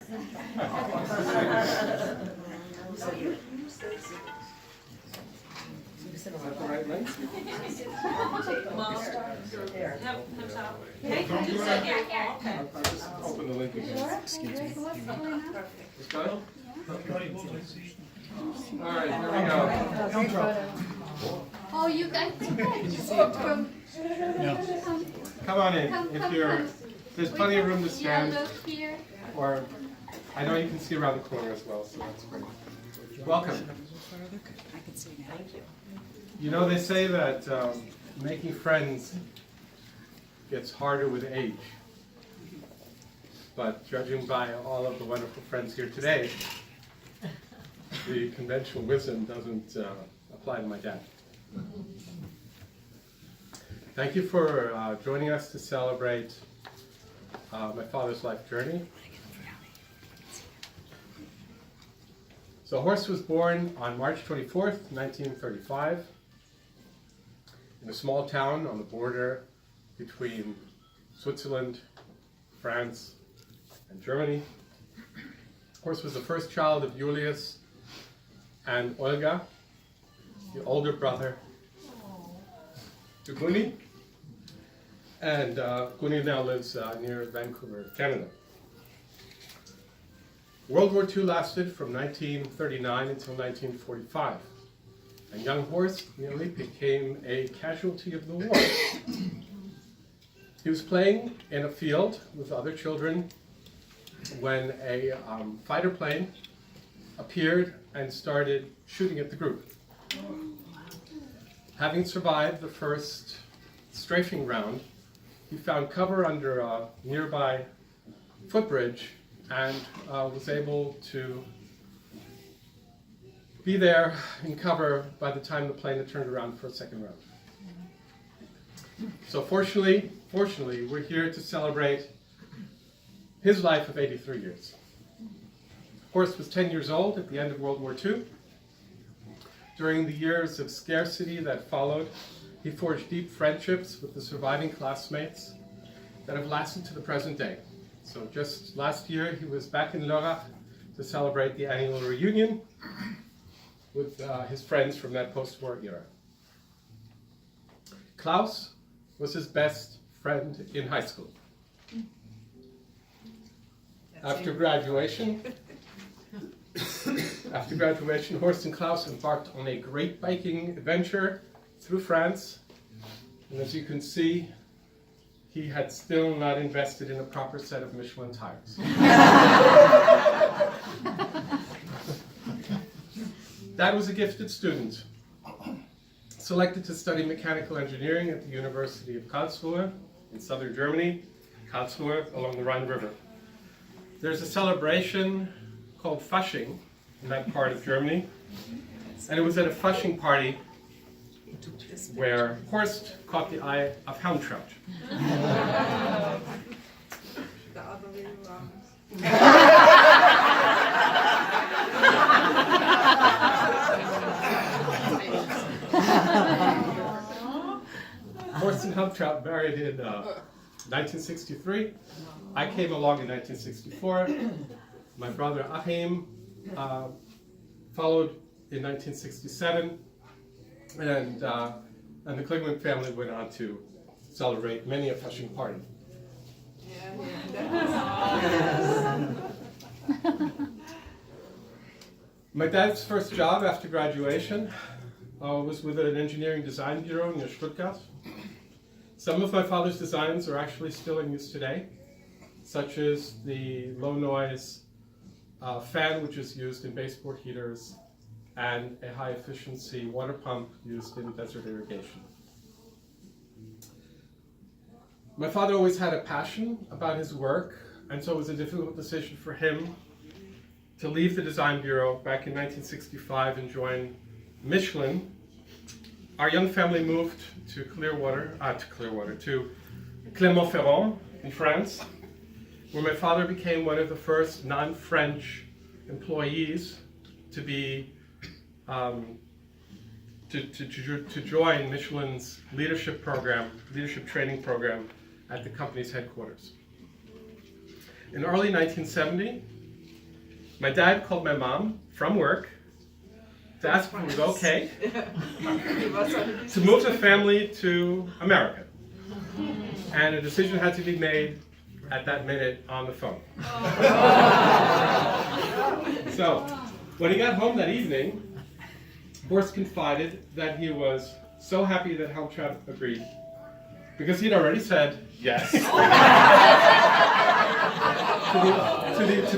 Is that the right length? Hey, Don't you do sit that. here. Okay. I'll just open the link again. Excuse me. It's done? All right, here we go. Oh, you guys from Come on in. If you're, there's plenty of room to stand, look here. or I know you can see around the corner as well, so that's great. Welcome. I can see now. Thank you. You know, they say that making friends gets harder with age. But judging by all of the wonderful friends here today, the conventional wisdom doesn't apply to my dad. Thank you for joining us to celebrate my father's life journey. So Horst was born on March 24th, 1935, in a small town on the border between Switzerland, France, and Germany. Horst was the first child of Julius and Olga, the older brother to Guni. And Guni now lives near Vancouver, Canada. World War II lasted from 1939 until 1945, and young Horst nearly became a casualty of the war. He was playing in a field with other children when a fighter plane appeared and started shooting at the group. Having survived the first strafing round, he found cover under a nearby footbridge and was able to be there in cover by the time the plane had turned around for a second round. So fortunately, we're here to celebrate his life of 83 years. Horst was 10 years old at the end of World War II. During the years of scarcity that followed, he forged deep friendships with the surviving classmates that have lasted to the present day. So just last year, he was back in Lörrach to celebrate the annual reunion with his friends from that post-war era. Klaus was his best friend in high school. After graduation, Horst and Klaus embarked on a great biking adventure through France. And as you can see, he had still not invested in a proper set of Michelin tires. Dad was a gifted student, selected to study mechanical engineering at the University of Karlsruhe in southern Germany, Karlsruhe along the Rhine River. There's a celebration called Fasching in that part of Germany, and it was at a Fasching party where Horst caught the eye of hound trout. The other way around. Horst and hound trout married in 1963. I came along in 1964. My brother Achim followed in 1967. And the Kligman family went on to celebrate many a Fasching party. My dad's first job after graduation was with an engineering design bureau near Stuttgart. Some of my father's designs are actually still in use today, such as the low noise fan, which is used in baseboard heaters, and a high efficiency water pump used in desert irrigation. My father always had a passion about his work, and so it was a difficult decision for him to leave the design bureau back in 1965 and join Michelin. Our young family moved to Clermont-Ferrand in France, where my father became one of the first non-French employees to be to join Michelin's leadership training program at the company's headquarters. In early 1970, my dad called my mom from work to ask if it was okay He was on to move the family to America. And a decision had to be made at that minute on the phone. So, when he got home that evening, Horst confided that he was so happy that Helmtrap agreed, because he'd already said yes to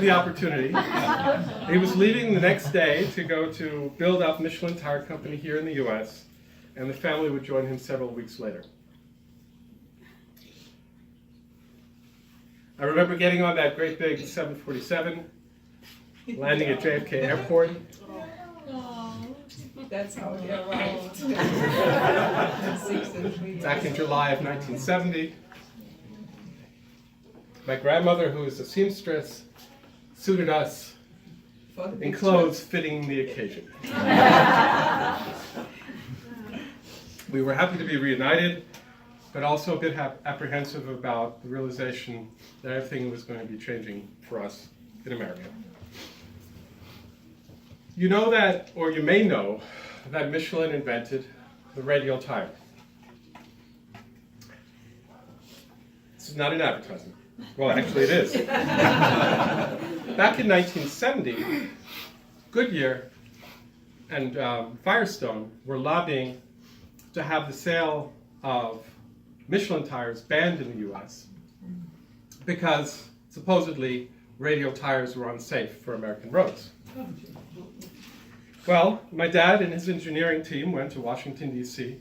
the opportunity. He was leaving the next day to go to build up Michelin Tire Company here in the US, and the family would join him several weeks later. I remember getting on that great big 747, landing at JFK Airport. That's how he arrived. Back in July of 1970. My grandmother, who was a seamstress, suited us in clothes fitting the occasion. We were happy to be reunited, but also a bit apprehensive about the realization that everything was going to be changing for us in America. You know that, or you may know, that Michelin invented the radial tire. This is not an advertisement. Well, actually it is. Back in 1970, Goodyear and Firestone were lobbying to have the sale of Michelin tires banned in the US because supposedly radial tires were unsafe for American roads. Well, my dad and his engineering team went to Washington, D.C.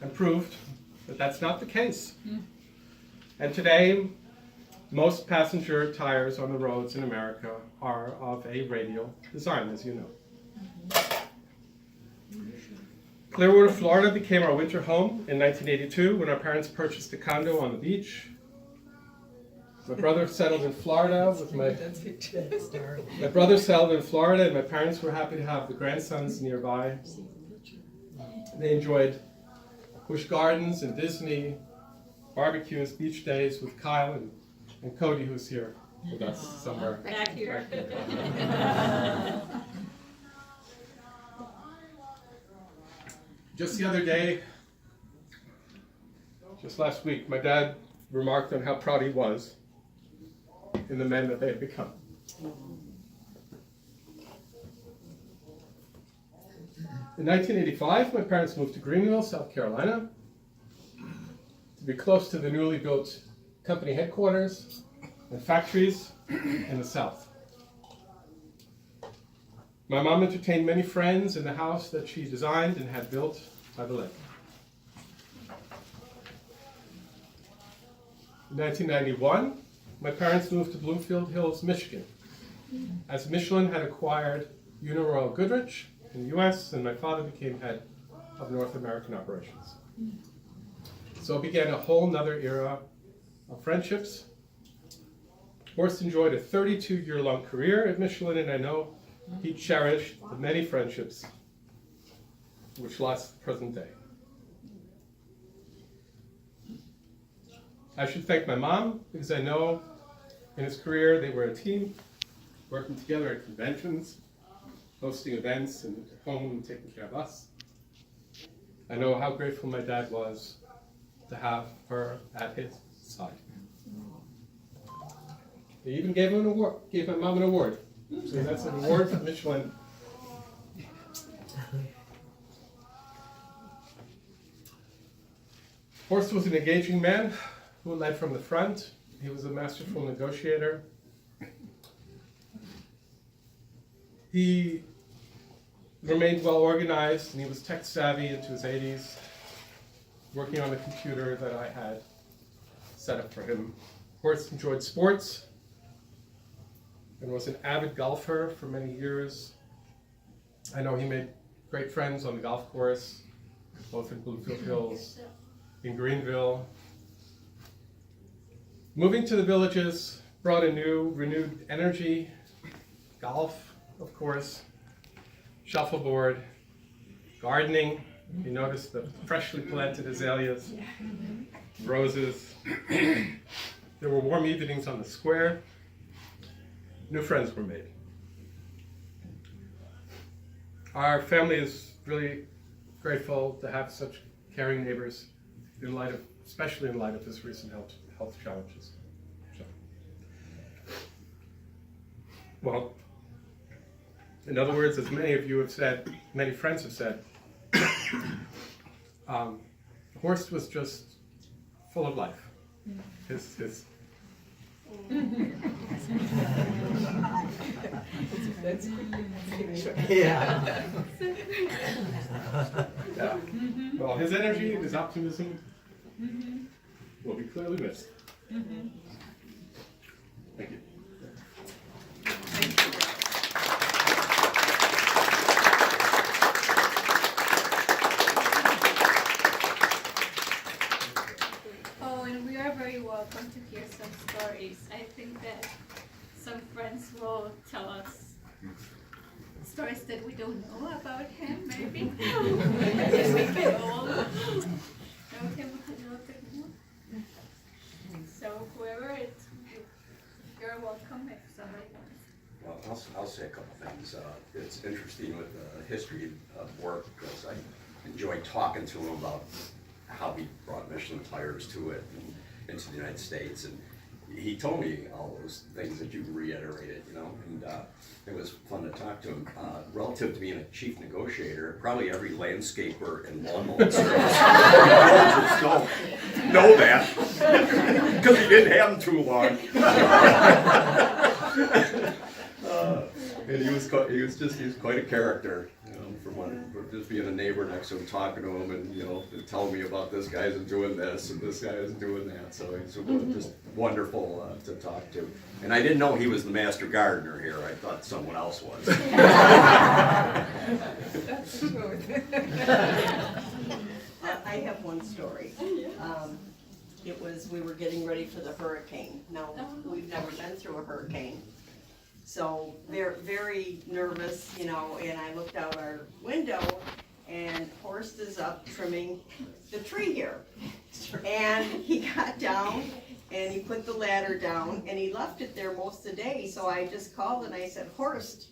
and proved that that's not the case. And today, most passenger tires on the roads in America are of a radial design, as you know. Clearwater, Florida became our winter home in 1982 when our parents purchased a condo on the beach. My brother settled in Florida and my parents were happy to have the grandsons nearby. They enjoyed Busch Gardens and Disney, barbecues, beach days with Kyle and Cody, who's here with us somewhere. Back here. Just the other day, just last week, my dad remarked on how proud he was in the men that they had become. In 1985, my parents moved to Greenville, South Carolina, to be close to the newly built company headquarters and factories in the South. My mom entertained many friends in the house that she designed and had built by the lake. In 1991, my parents moved to Bloomfield Hills, Michigan, as Michelin had acquired Uniroyal Goodrich in the US, and my father became head of North American operations. So began a whole nother era of friendships. Horst enjoyed a 32-year-long career at Michelin, and I know he cherished the many friendships which last the present day. I should thank my mom, because I know in his career they were a team, working together at conventions, hosting events, and at home and taking care of us. I know how grateful my dad was to have her at his side. They even gave him an award, gave my mom an award. So that's an award from Michelin. Horst was an engaging man who led from the front. He was a masterful negotiator. He remained well organized, and he was tech savvy into his 80s, working on the computer that I had set up for him. Horst enjoyed sports and was an avid golfer for many years. I know he made great friends on the golf course, both in Bloomfield Hills, in Greenville. Moving to the villages brought a new, renewed energy. Golf, of course, shuffleboard, gardening. You notice the freshly planted azaleas, roses. There were warm evenings on the square. New friends were made. Our family is really grateful to have such caring neighbors, in light of, especially in light of his recent health challenges. So, well, in other words, as many of you have said, many friends have said, Horst was just full of life. His That's Yeah. yeah. Well, his energy and his optimism will be clearly missed. Thank you. Oh, and we are very welcome to hear some stories. I think that some friends will tell us stories that we don't know about him, maybe. If we can all know him a little bit more. So whoever you're welcome if somebody wants. Well, I'll say a couple things. It's interesting with the history of work because I enjoyed talking to him about how he brought Michelin tires to it and into the United States. And he told me all those things that you reiterated, you know, and it was fun to talk to him. Relative to being a chief negotiator, probably every landscaper and lawn mowing service don't know that because he didn't have them too long. And he was quite a character, you know, for just being a neighbor next to him, talking to him, and you know, telling me about this guy isn't doing this and this guy isn't doing that. So he's just wonderful to talk to. And I didn't know he was the master gardener here. I thought someone else was. That's true. I have one story. We were getting ready for the hurricane. Now, we've never been through a hurricane. So they're very nervous, you know, and I looked out our window and Horst is up trimming the tree here. And he got down and he put the ladder down and he left it there most of the day. So I just called and I said, Horst,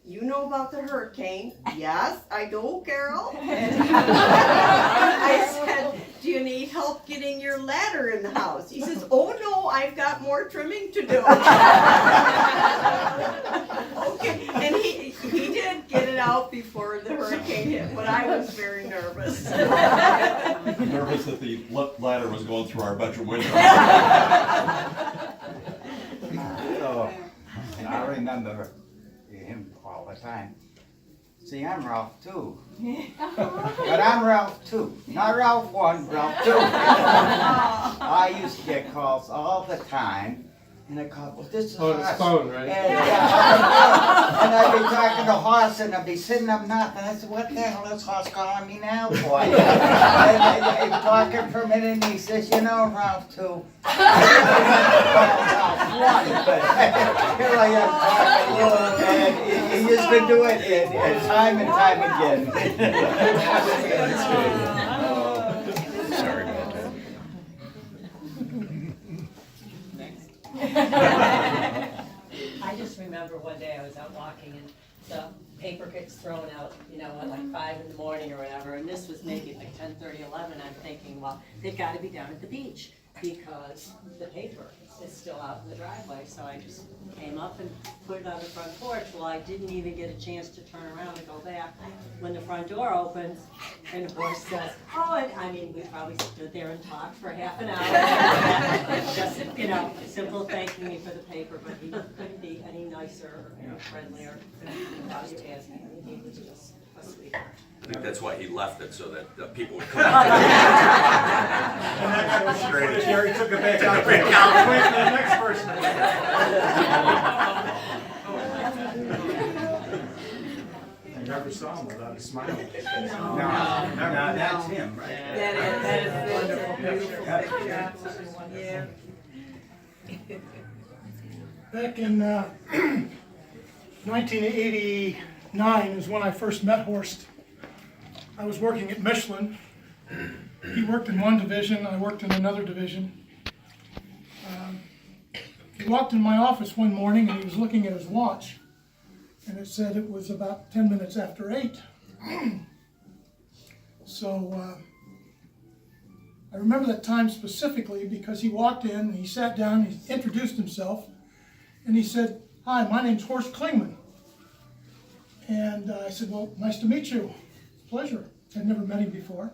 you know about the hurricane? Yes, I do, Carol. And I said, do you need help getting your ladder in the house? He says, oh no, I've got more trimming to do. Okay, and he did get it out before the hurricane hit, but I was very nervous. Nervous that the ladder was going through our bedroom window. So, I remember him all the time. See, I'm Ralph too. But I'm Ralph too. Not Ralph 1, Ralph 2. I used to get calls all the time. And I called, well, this is Oh, his Hoss. phone, right? And I'd be talking to Hoss and I'd be sitting up nothing. I said, what the hell is Hoss calling me now for? And I'm talking for a minute and he says, you know, Ralph too. Ralph 1, but here I am talking, and he's just been doing it time and time again. Sorry about that. I just remember one day I was out walking and the paper gets thrown out, you know, at like 5 in the morning or whatever, and this was maybe like 10:30, 11. I'm thinking, well, they've got to be down at the beach because the paper is still out in the driveway. So I just came up and put it on the front porch. Well, I didn't even get a chance to turn around and go back when the front door opens and the horse says, oh, and I mean, we probably stood there and talked for half an hour. Just, you know, simple thanking me for the paper, but he couldn't be any nicer or friendlier without you asking. I mean, he was just a sweetheart. I think that's why he left it, so that people would come. Jerry took it back out. Wait for the next person. I never saw him without a smile. No, that's him, right? That is wonderful, beautiful picture. Yeah. Back in 1989 is when I first met Horst. I was working at Michelin. He worked in one division, I worked in another division. He walked in my office one morning and he was looking at his watch. and it said it was about 10 minutes after 8. So I remember that time specifically because he walked in, and he sat down, he introduced himself, and he said, "Hi, my name's Horst Klingman." And I said, "Well, nice to meet you. Pleasure." I'd never met him before.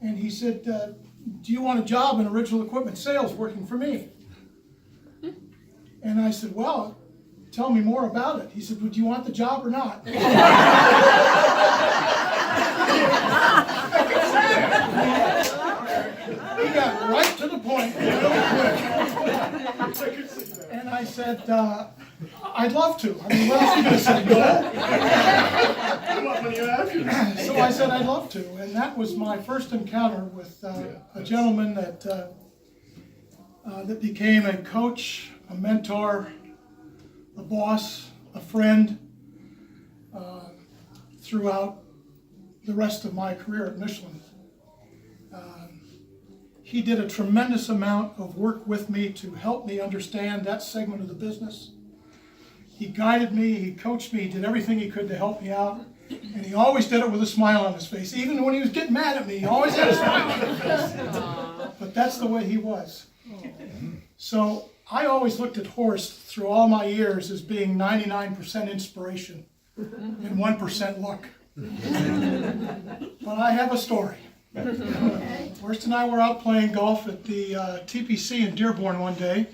And he said, "Do you want a job in original equipment sales working for me?" And I said, "Well, tell me more about it." He said, "Would you want the job or not?" He got right to the point really quick. And I said, "I'd love to." I mean, what else are you going to say, no? So I said, "I'd love to." And that was my first encounter with a gentleman that became a coach, a mentor, a boss, a friend throughout the rest of my career at Michelin. He did a tremendous amount of work with me to help me understand that segment of the business. He guided me, he coached me, he did everything he could to help me out, and he always did it with a smile on his face. Even when he was getting mad at me, he always had a smile on his face. But that's the way he was. So I always looked at Horst through all my years as being 99% inspiration and 1% luck. But I have a story. Horst and I were out playing golf at the TPC in Dearborn one day,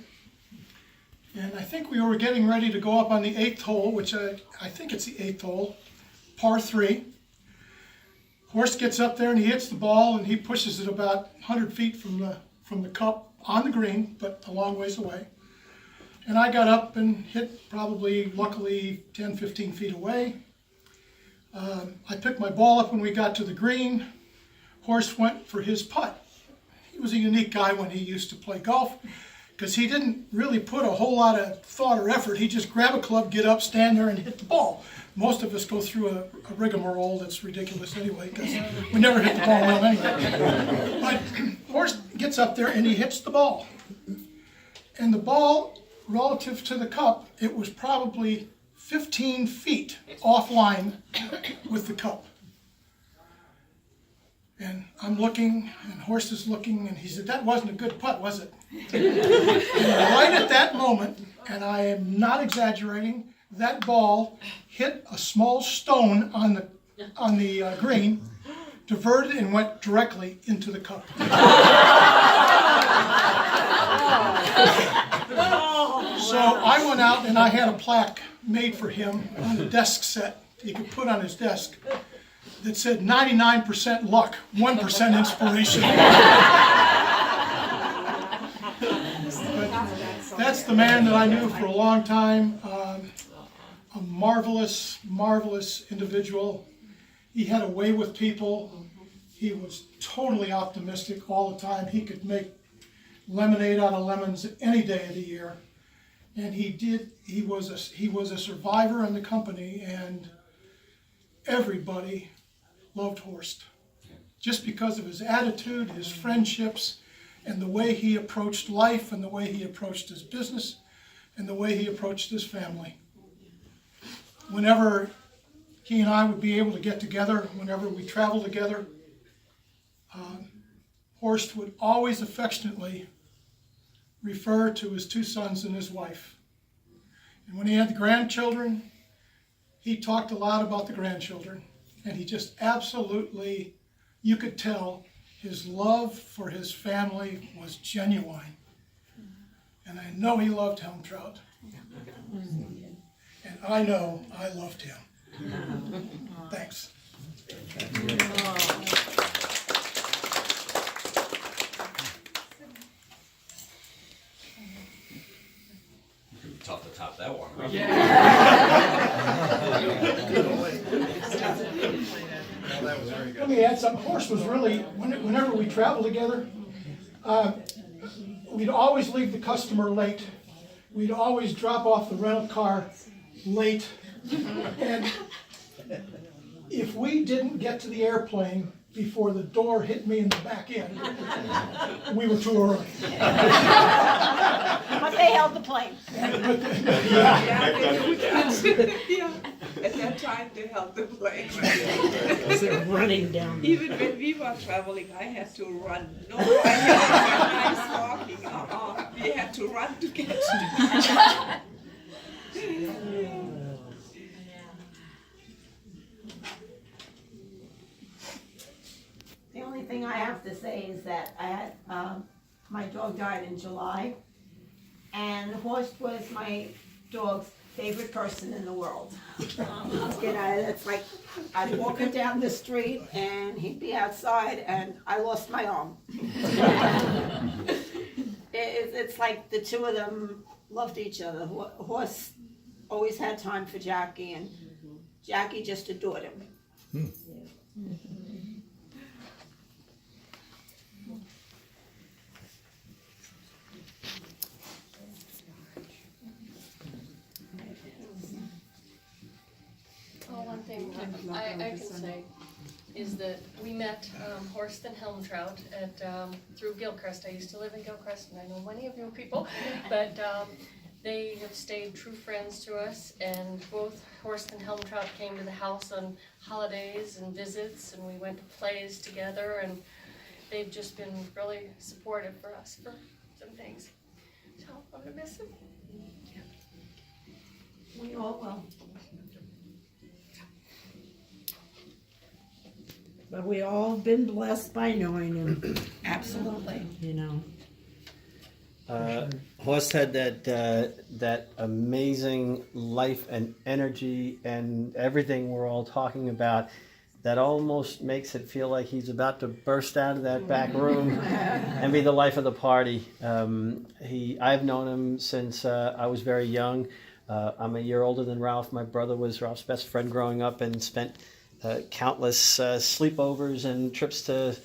and I think we were getting ready to go up on the 8th hole, which I think it's the 8th hole, par 3. Horst gets up there and he hits the ball and he pushes it about 100 feet from the cup on the green, but a long ways away. And I got up and hit probably, luckily, 10, 15 feet away. I picked my ball up when we got to the green. Horst went for his putt. He was a unique guy when he used to play golf because he didn't really put a whole lot of thought or effort. He just grab a club, get up, stand there, and hit the ball. Most of us go through a rigmarole that's ridiculous anyway because we never hit the ball well anyway. But Horst gets up there and he hits the ball. And the ball, relative to the cup, it was probably 15 feet offline with the cup. And I'm looking, and Horst is looking, and he said, "That wasn't a good putt, was it?" And right at that moment, and I am not exaggerating, that ball hit a small stone on the green, diverted, and went directly into the cup. So I went out and I had a plaque made for him on a desk set he could put on his desk that said 99% luck, 1% inspiration. That's the man that I knew for a long time. A marvelous, marvelous individual. He had a way with people. He was totally optimistic all the time. He could make lemonade out of lemons any day of the year. And he was a survivor in the company, and everybody loved Horst. Just because of his attitude, his friendships, and the way he approached life, and the way he approached his business, and the way he approached his family. Whenever he and I would be able to get together, whenever we traveled together, Horst would always affectionately refer to his 2 sons and his wife. And when he had the grandchildren, he talked a lot about the grandchildren. And he just absolutely, you could tell, his love for his family was genuine. And I know he loved Helmtrout. And I know I loved him. Thanks. Tough to top that one. Let me add something. Horst was really, whenever we traveled together, we'd always leave the customer late. We'd always drop off the rental car late. And if we didn't get to the airplane before the door hit me in the back end. We were too early. But they held the plane. Yeah, at that time they held the plane. They're running down. Even when we were traveling, I had to run. No, I had nice walking. We had to run to get to. The only thing I have to say is that I had, my dog died in July, and Horst was my dog's favorite person in the world. You know, it's like, I'd walk him down the street and he'd be outside and I lost my arm. It's like the two of them loved each other. Horst always had time for Jackie, and Jackie just adored him. Oh, one thing I can say is that we met Horst and Helmtrout at through Gilchrist. I used to live in Gilchrist, and I know many of you people, but they have stayed true friends to us. And both Horst and Helmtrout came to the house on holidays and visits, and we went to plays together. And they've just been really supportive for us for some things. So I'm gonna miss them. We all will. But we all been blessed by knowing him, Absolutely. you know. Horst had that amazing life and energy and everything we're all talking about that almost makes it feel like he's about to burst out of that back room and be the life of the party. I've known him since I was very young. I'm a year older than Ralph. My brother was Ralph's best friend growing up and spent countless sleepovers and trips to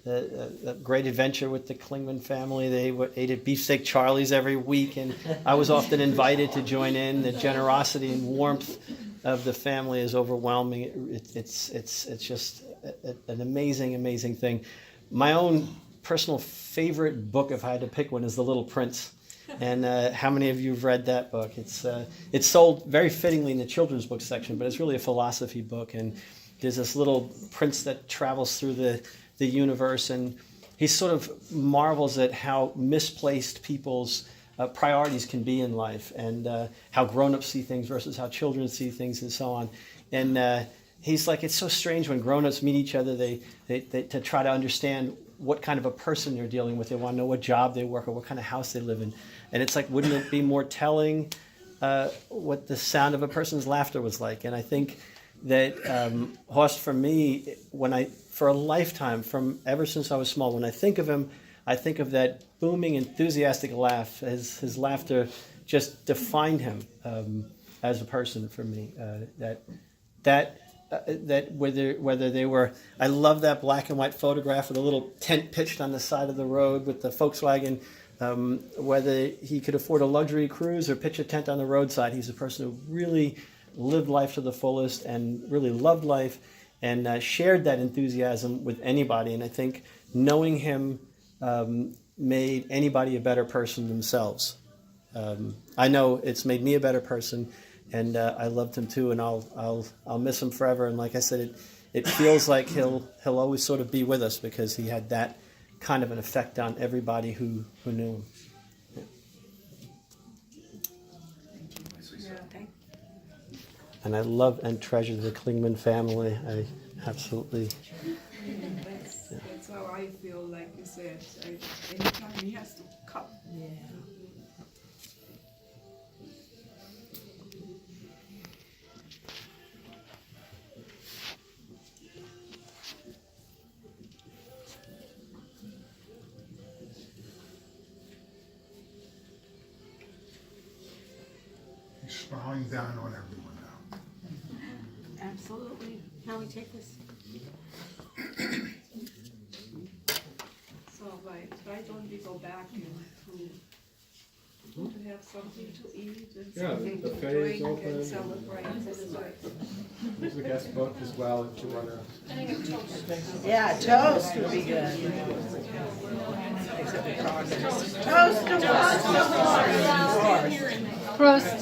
a great adventure with the Klingman family. They ate at Beefsteak Charlie's every week, and I was often invited to join in. The generosity and warmth of the family is overwhelming. It's just an amazing thing. My own personal favorite book, if I had to pick one, is The Little Prince. And how many of you have read that book? It's sold very fittingly in the children's book section, but it's really a philosophy book. And there's this little prince that travels through the universe, and he sort of marvels at how misplaced people's priorities can be in life, and how grown-ups see things versus how children see things, and so on. And he's like, it's so strange when grown-ups meet each other, they to try to understand what kind of a person they're dealing with. They want to know what job they work or what kind of house they live in. And it's like, wouldn't it be more telling what the sound of a person's laughter was like? And I think that Horst, for me, for a lifetime, from ever since I was small, when I think of him, I think of that booming, enthusiastic laugh. His laughter just defined him as a person for me. That whether they were, I love that black and white photograph with a little tent pitched on the side of the road with the Volkswagen. Whether he could afford a luxury cruise or pitch a tent on the roadside, he's a person who really lived life to the fullest and really loved life and shared that enthusiasm with anybody. And I think knowing him made anybody a better person themselves. I know it's made me a better person, and I loved him too, and I'll miss him forever. And like I said, it feels like he'll always sort of be with us because he had that kind of an effect on everybody who knew him. And I love and treasure the Klingman family. I absolutely. That's how I feel, like you said. Anytime he has to come. Yeah. He's smiling down on everyone now. Absolutely. Can we take this? So why don't we go back into to have something to eat and Yeah, something the to buffet is drink open. and celebrate. There's a guest book as well if you wanna. I think it's toast. Yeah, toast would be good. Toast to Prost.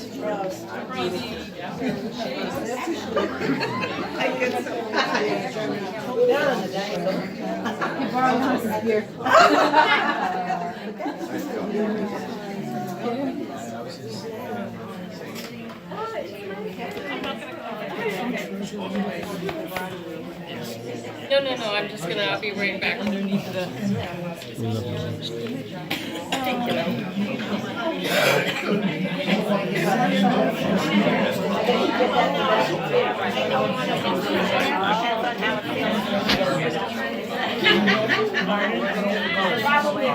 I get so No, I'm just gonna, I'll be right back. Probably.